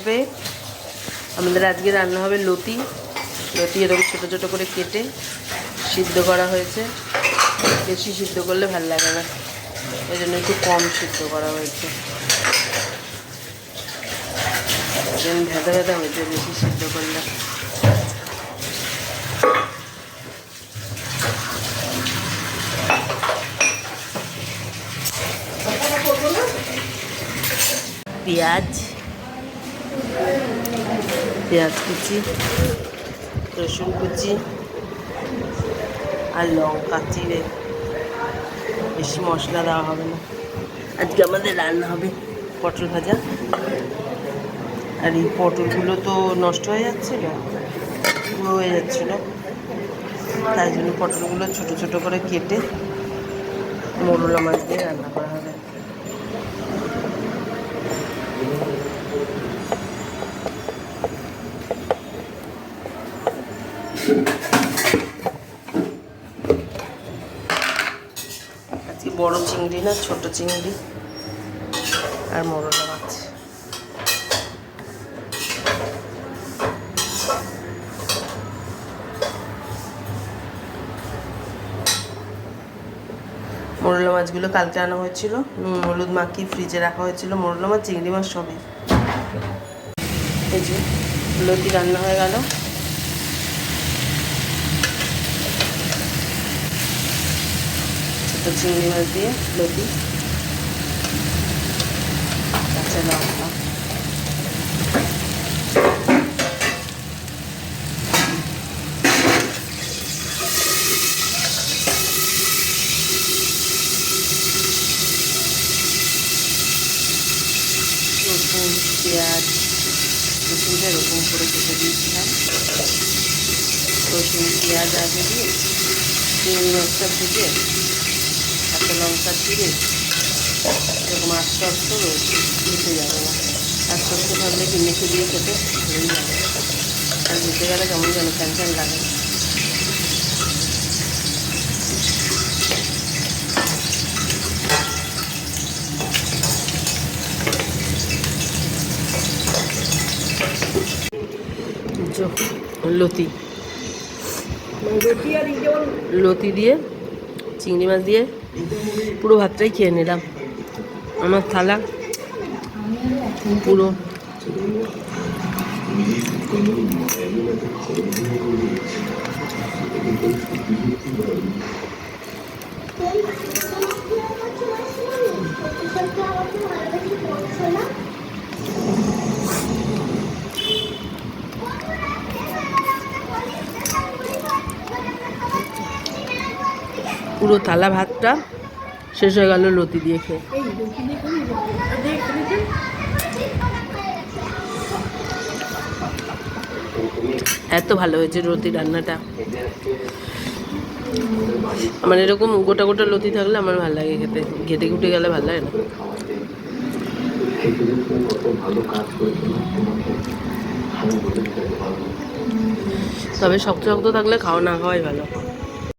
পেয়ে আমাদের আজকে রান্না হবে লতি। লতি এরকম ছোটো ছোটো করে কেটে সিদ্ধ করা হয়েছে। বেশি সিদ্ধ করলে ভালো লাগে না, এই জন্য একটু কম সিদ্ধ করা হয়েছে। ভেদা ভেদা হয়েছে বেশি সিদ্ধ করলে। পেঁয়াজ কুচি, রসুন কুচি আর লঙ্কা চিড়ে, বেশি মশলা দেওয়া হবে না। আজকে আমাদের রান্না হবে পটল ভাজা। আর এই পটলগুলো তো নষ্ট হয়ে যাচ্ছিল, পুরো হয়ে যাচ্ছিল, তাই জন্য পটলগুলো ছোট ছোট করে কেটে মোরলা মাছ দিয়ে রান্না করা হবে। আজকে বড় চিংড়ি না, ছোট চিংড়ি আর মোরলা মাছ। মোরলা মাছগুলো কালকে আনা হয়েছিল, নুন হলুদ মাখিয়ে ফ্রিজে রাখা হয়েছিল। মোরলা মাছ, চিংড়ি মাছ সবই। এই যে লতি রান্না হয়ে গেল। ছোট চিংড়ি মাছ দিয়ে লতি, কাঁচা লঙ্কা, রসুন, পেঁয়াজ, রসুনটা এরকম করে কেটে দিয়েছিলাম। রসুন পেঁয়াজ আগে দিয়ে চিংড়ি মাছটা ভেজে কাঁচা লঙ্কা দিয়ে এরকম আস্তে আস্তে রয়েছে, মিশে যাবে না। আস্তে আস্তে ভাবলে কি মেখে দিয়ে খেতে ভালোই লাগে, আর মিশে গেলে কেমন যেন ফ্যান ফ্যান লাগে। লতি দিয়ে চিংড়ি মাছ দিয়ে পুরো ভাতটাই খেয়ে নিলাম। আমার থালা পুরো। পুরো থালা ভাতটা শেষ হয়ে গেল লতি দিয়ে খেয়ে। এত ভালো হয়েছে লতি রান্নাটা। আমার এরকম গোটা গোটা লতি থাকলে আমার ভালো লাগে খেতে, ঘেটে ঘুটে গেলে ভালো লাগে না। তবে শক্ত শক্ত থাকলে খাওয়া না খাওয়াই ভালো।